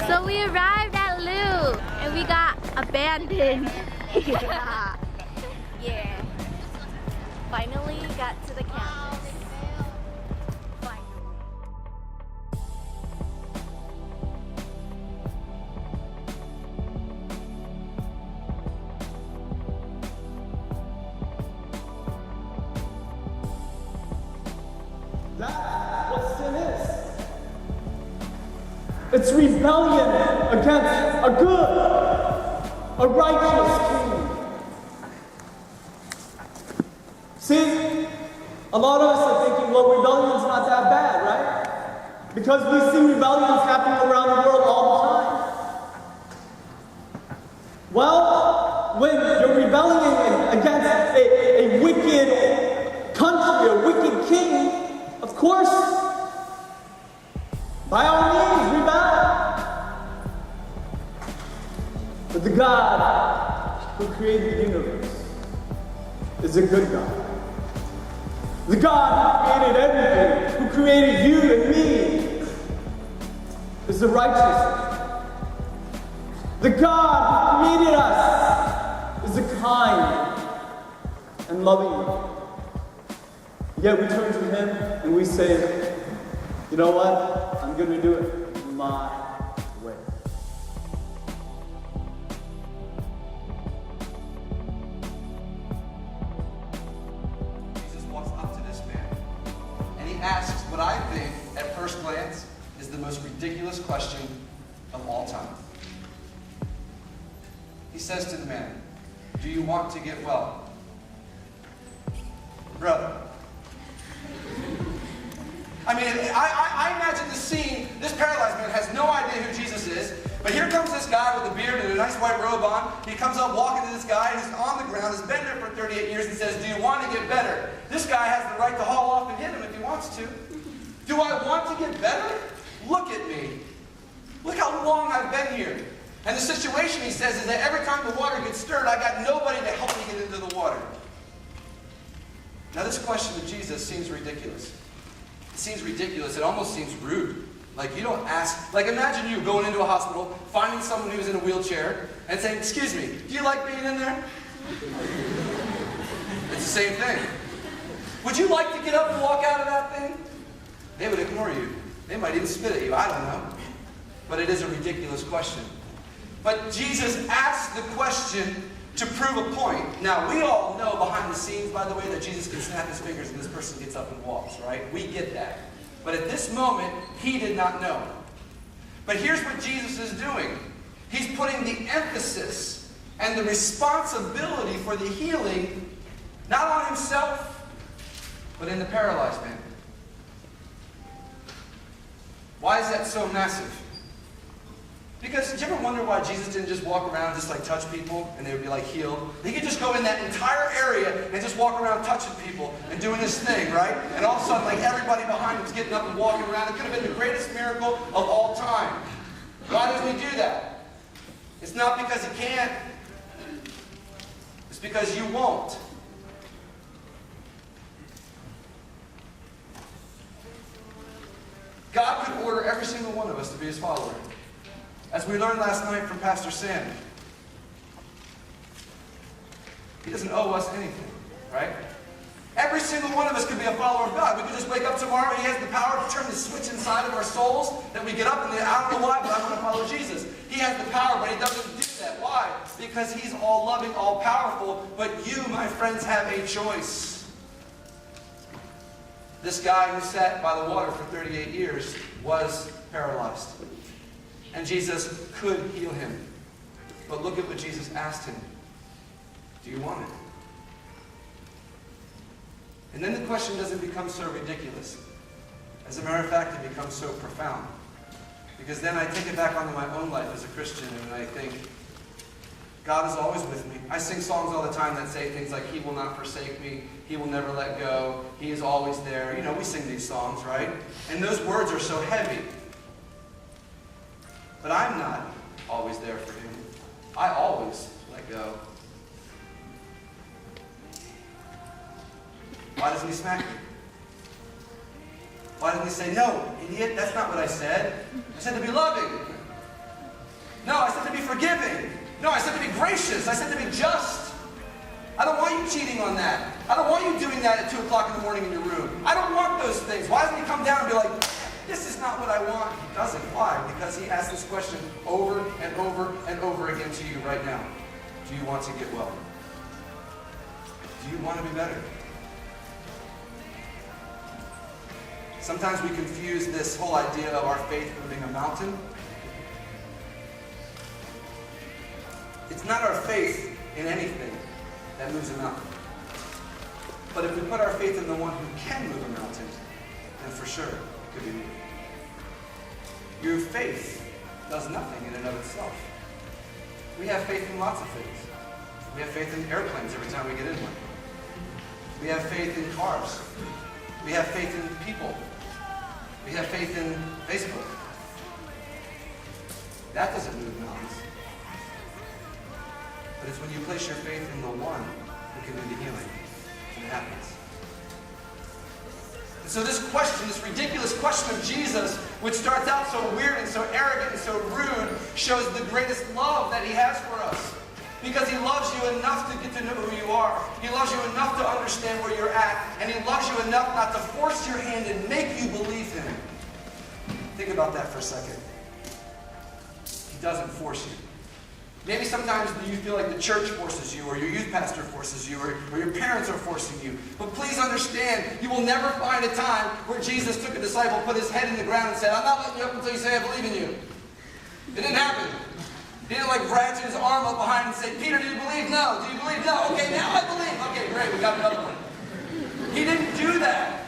So we arrived at Hlub and we got abandoned. Yeah. Finally got to the campus. Finally. That's what sin is. It's rebellion against a good, a righteous king. See, a lot of us are thinking, well, rebellion's not that bad, right? Because we see rebellions happening around the world all the time. Well, when you're rebelling against a wicked country, a wicked king, of course, by all means, rebel. But the God who created the universe is a good God. The God who created everything, who created you and me, is the righteous one. The God who created us is a kind and loving one. Yet we turn to Him and we say, you know what? I'm going to do it my way. Jesus walks up to this man and he asks what I think at first glance is the most ridiculous question of all time. He says to the man, "Do you want to get well?" Brother. I mean, I imagine the scene. This paralyzed man has no idea who Jesus is, but here comes this guy with a beard and a nice white robe on. He comes up walking to this guy, and he's on the ground, has been there for 38 years, and says, "Do you want to get better?" This guy has the right to haul off and hit him if he wants to. Do I want to get better? Look at me. Look how long I've been here. And the situation, he says, is that every time the water gets stirred, I got nobody to help me get into the water. Now this question to Jesus seems ridiculous. It seems ridiculous. It almost seems rude. Like you don't ask, like imagine you going into a hospital, finding someone who's in a wheelchair, and saying, "Excuse me, do you like being in there?" It's the same thing. Would you like to get up and walk out of that thing? They would ignore you. They might even spit at you. I don't know. But it is a ridiculous question. But Jesus asked the question to prove a point. Now, we all know behind the scenes, by the way, that Jesus can snap his fingers and this person gets up and walks, right? We get that. But at this moment, he did not know. But here's what Jesus is doing. He's putting the emphasis and the responsibility for the healing not on himself, but in the paralyzed man. Why is that so massive? Because, did you ever wonder why Jesus didn't just walk around and just like touch people and they would be like healed? He could just go in that entire area and just walk around touching people and doing his thing, right? And all of a sudden, like everybody behind him was getting up and walking around. It could have been the greatest miracle of all time. Why doesn't he do that? It's not because he can't. It's because you won't. God could order every single one of us to be his follower. As we learned last night from Pastor Sam, he doesn't owe us anything, right? Every single one of us could be a follower of God. We could just wake up tomorrow. He has the power to turn the switch inside of our souls that we get up and I don't know why, but I want to follow Jesus. He has the power, but he doesn't do that. Why? Because he's all loving, all powerful. But you, my friends, have a choice. This guy who sat by the water for 38 years was paralyzed. And Jesus could heal him. But look at what Jesus asked him. Do you want it? And then the question doesn't become so ridiculous. As a matter of fact, it becomes so profound. Because then I take it back onto my own life as a Christian and I think, God is always with me. I sing songs all the time that say things like, He will not forsake me, He will never let go, He is always there. You know, we sing these songs, right? And those words are so heavy. But I'm not always there for him. I always let go. Why doesn't he smack me? Why doesn't he say, "No, idiot, that's not what I said. I said to be loving"? No, I said to be forgiving. No, I said to be gracious. I said to be just. I don't want you cheating on that. I don't want you doing that at 2 o'clock in the morning in your room. I don't want those things. Why doesn't he come down and be like, this is not what I want? He doesn't. Why? Because he asks this question over and over and over again to you right now. Do you want to get well? Do you want to be better? Sometimes we confuse this whole idea of our faith moving a mountain. It's not our faith in anything that moves a mountain. But if we put our faith in the one who can move a mountain, then for sure it could be moved. Your faith does nothing in and of itself. We have faith in lots of things. We have faith in airplanes every time we get in one. We have faith in cars. We have faith in people. We have faith in Facebook. That doesn't move mountains. But it's when you place your faith in the one who can do the healing, and it happens. And so this question, this ridiculous question of Jesus, which starts out so weird and so arrogant and so rude, shows the greatest love that he has for us. Because he loves you enough to get to know who you are. He loves you enough to understand where you're at. And he loves you enough not to force your hand and make you believe him. Think about that for a second. He doesn't force you. Maybe sometimes you feel like the church forces you, or your youth pastor forces you, or your parents are forcing you. But please understand, you will never find a time where Jesus took a disciple, put his head in the ground and said, I'm not letting you up until you say I believe in you. It didn't happen. He didn't like ratchet his arm up behind and say, Peter, do you believe? No. Do you believe? No. Okay, now I believe. Okay, great, we got another one. He didn't do that.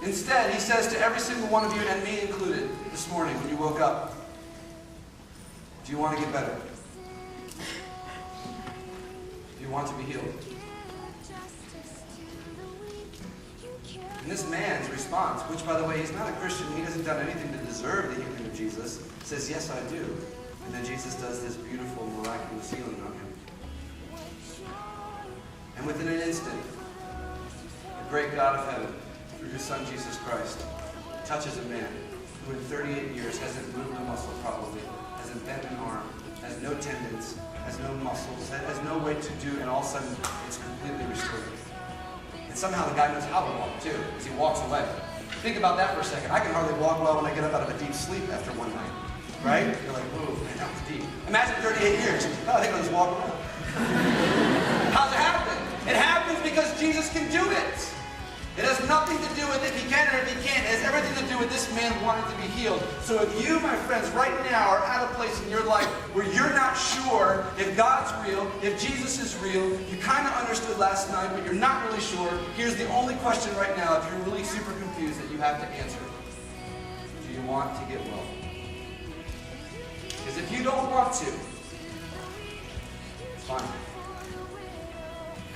Instead, he says to every single one of you, and me included, this morning when you woke up, do you want to get better? Do you want to be healed? And this man's response, which by the way, he's not a Christian, he hasn't done anything to deserve the healing of Jesus, says, yes, I do. And then Jesus does this beautiful, miraculous healing on him. And within an instant, the great God of heaven, through his son Jesus Christ, touches a man who in 38 years hasn't moved a muscle probably, hasn't bent an arm, has no tendons, has no muscles, has no way to do, and all of a sudden it's completely restored. And somehow the guy knows how to walk too, because he walks away. Think about that for a second. I can hardly walk well when I get up out of a deep sleep after one night. Right? You're like, whoa, man, that was deep. Imagine 38 years. Oh, I think I'll just walk around. How's it happen? It happens because Jesus can do it. It has nothing to do with if he can or if he can't. It has everything to do with this man wanting to be healed. So if you, my friends, right now are at a place in your life where you're not sure if God's real, if Jesus is real, you kind of understood last night, but you're not really sure, here's the only question right now, if you're really super confused, that you have to answer. Do you want to get well? Because if you don't want to, it's fine.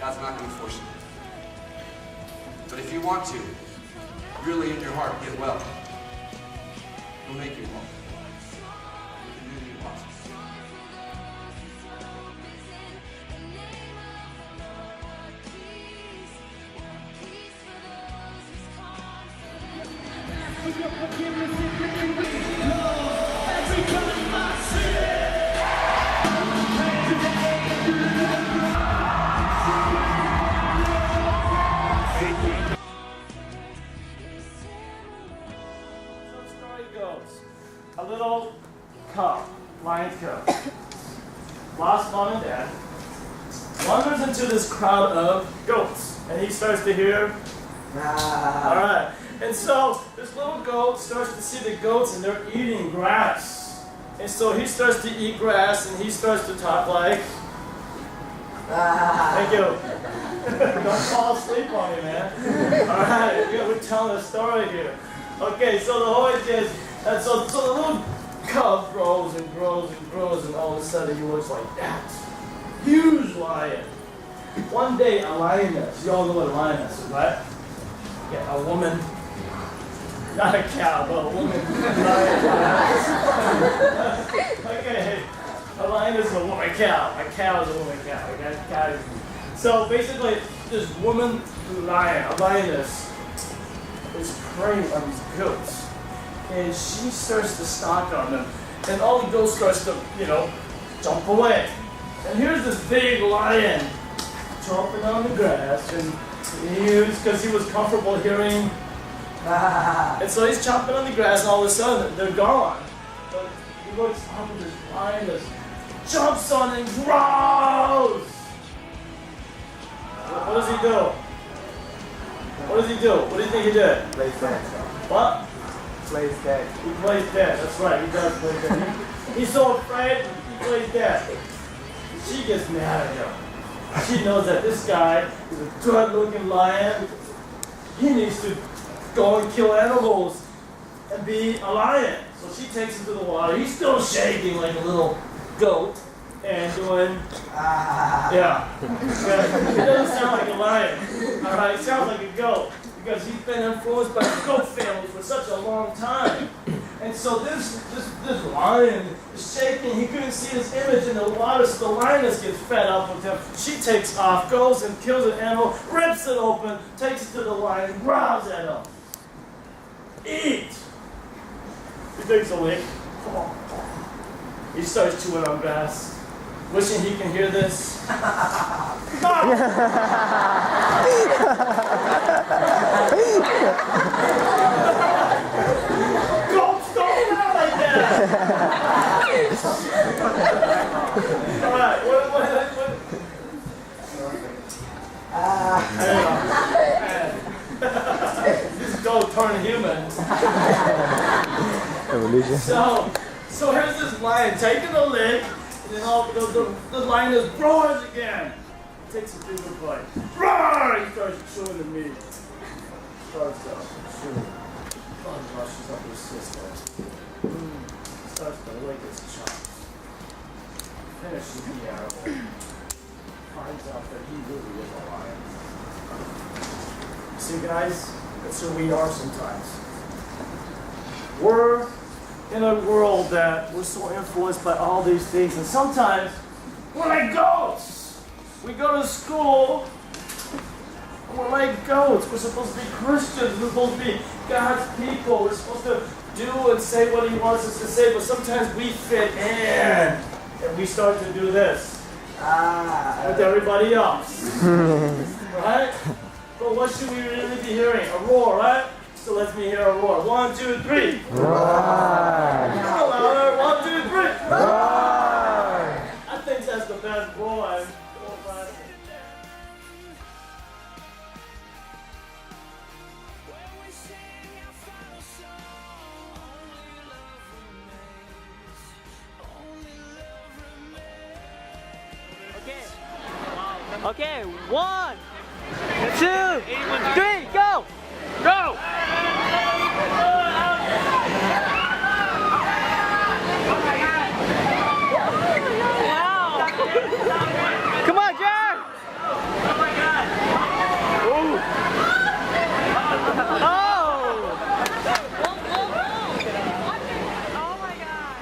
God's not going to force you. But if you want to, really in your heart, get well, he'll make you well. You can do the impossible. A little cub, lion's cub, lost mom and dad, wanders into this crowd of goats, and he starts to hear, alright, and so this little goat starts to see the goats and they're eating grass, and so he starts to eat grass and he starts to talk like, thank you, don't fall asleep on me, man, alright, we're telling a story here, okay, so the whole idea is, and so the little cub grows and grows and grows, and all of a sudden he looks like that. Huge lion. One day a lioness, you all know what a lioness is, right? Yeah, a woman, not a cow, but a woman. Okay, a lioness is a woman cow. A cow is a woman cow. Okay? So basically, this woman lion, a lioness, is preying on these goats. and she starts to stalk on them. And all the ghost starts to, jump away. And here's this big lion jumping on the grass, and because he was comfortable hearing. And so he's chomping on the grass, and all of a sudden they're gone. But he looks up at this lion that jumps on and growls. What does he do? What does he do? What do you think he did? Plays dead. What? Plays dead. He plays dead. That's right. He does play dead. He's so afraid. He plays dead. She gets mad at him. She knows that this guy is a good-looking lion. He needs to go and kill animals and be a lion. So she takes him to the water. He's still shaking like a little goat and doing, yeah. It doesn't sound like a lion. All right, it sounds like a goat because he's been influenced by the goat family for such a long time. And so this lion is shaking. He couldn't see his image in the water, so the lioness gets fed up with him. She takes off, goes and kills an animal, rips it open, takes it to the lion, growls at him. Eat! He takes a lick. He starts chewing on grass, wishing he can hear this. Goats don't laugh like that! All right, what? This goat turned human. Evolution. So here's this lion taking a lick, and then the lion just roars again. Takes a bigger bite. Roar! He starts chewing the meat. Starts chewing. Blood rushes up his system. Starts to lick his chops. Finishes the animal. Finds out that he really is a lion. See, guys, that's who we are sometimes. We're in a world that we're so influenced by all these things, and sometimes we're like goats. We go to school, and we're like goats. We're supposed to be Christians. We're supposed to be God's people. We're supposed to do and say what He wants us to say, but sometimes we fit in, and we start to do this with everybody else, right? But what should we really be hearing? A roar, right? So let me hear a roar. 1, 2, 3. Roar. Come on, louder. 1, 2, 3. Roar. I think that's the best roar. Okay, 1, 2, 3, go! Go! Wow! Come on, Jared! Oh my God! Ooh. Oh! Oh my God!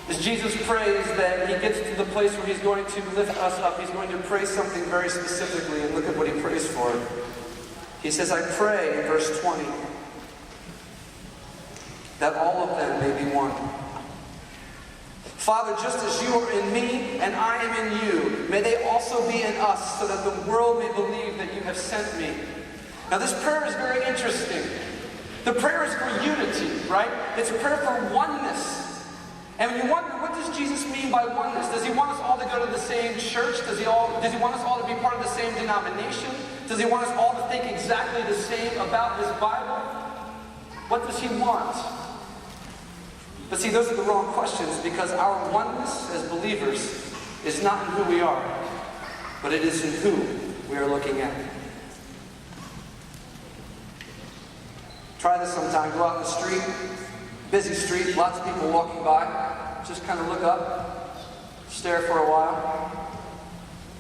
As Jesus prays that he gets to the place where he's going to lift us up, he's going to pray something very specifically, and look at what he prays for. He says, I pray, in verse 20, that all of them may be one. Father, just as you are in me and I am in you, may they also be in us, so that the world may believe that you have sent me. Now this prayer is very interesting. The prayer is for unity, right? It's a prayer for oneness. And when you wonder, what does Jesus mean by oneness? Does he want us all to go to the same church? Does he want us all to be part of the same denomination? Does he want us all to think exactly the same about his Bible? What does he want? But see, those are the wrong questions, because our oneness as believers is not in who we are, but it is in who we are looking at. Try this sometime. Go out in the street, busy street, lots of people walking by. Just kind of look up, stare for a while,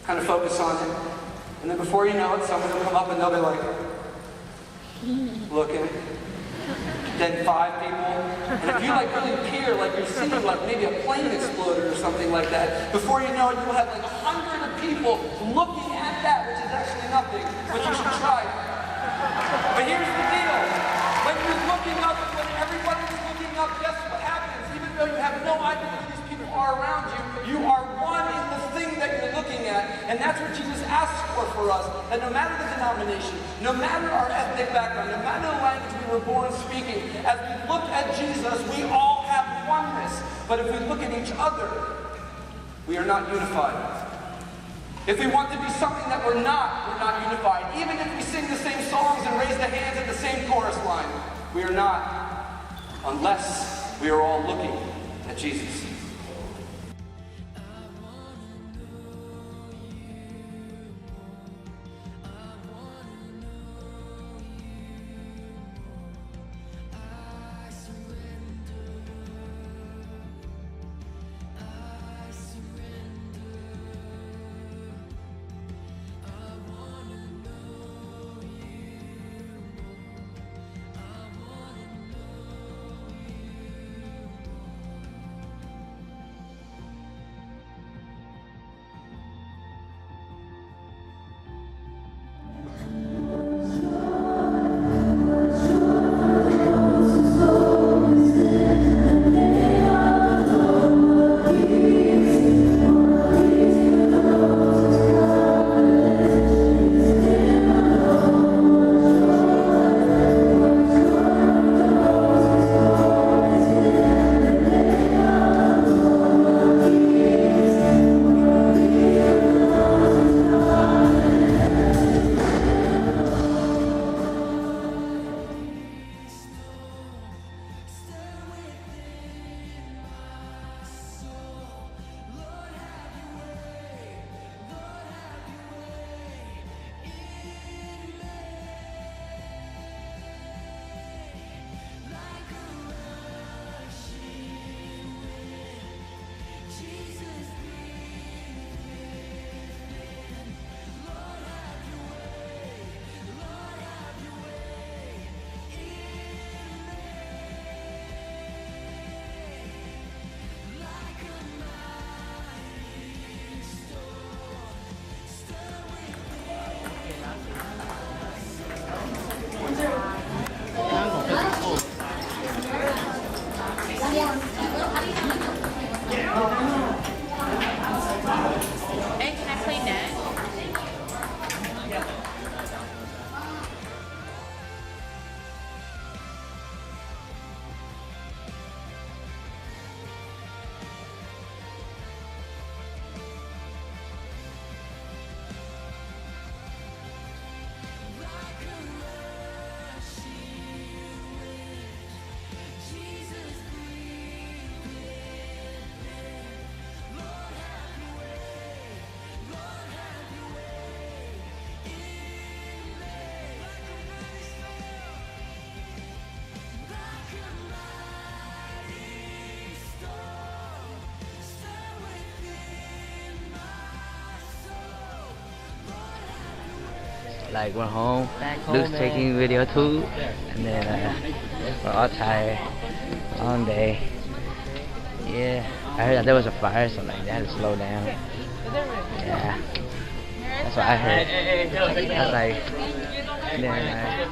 kind of focus on him. And then before you know it, someone will come up and they'll be like, looking. Then 5 people. And if you like really peer, like you're seeing like maybe a plane exploded or something like that, before you know it, you'll have like 100 of people looking at that, which is actually nothing, but you should try it. But here's the deal. When you're looking up, when everybody's looking up, guess what happens? Even though you have no idea who these people are around you, you are one in the thing that you're looking at. And that's what Jesus asks for us. That no matter the denomination, no matter our ethnic background, no matter the language we were born speaking, as we look at Jesus, we all have oneness. But if we look at each other, we are not unified. If we want to be something that we're not unified. Even if we sing the same songs and raise the hands at the same chorus line, we are not, unless we are all looking at Jesus. Hey, can I play next? Like we're home, Luke's taking video too, and then we're all tired, long day. Yeah, I heard that there was a fire, so like they had to slow down. Yeah, that's what I heard. I was like, yeah.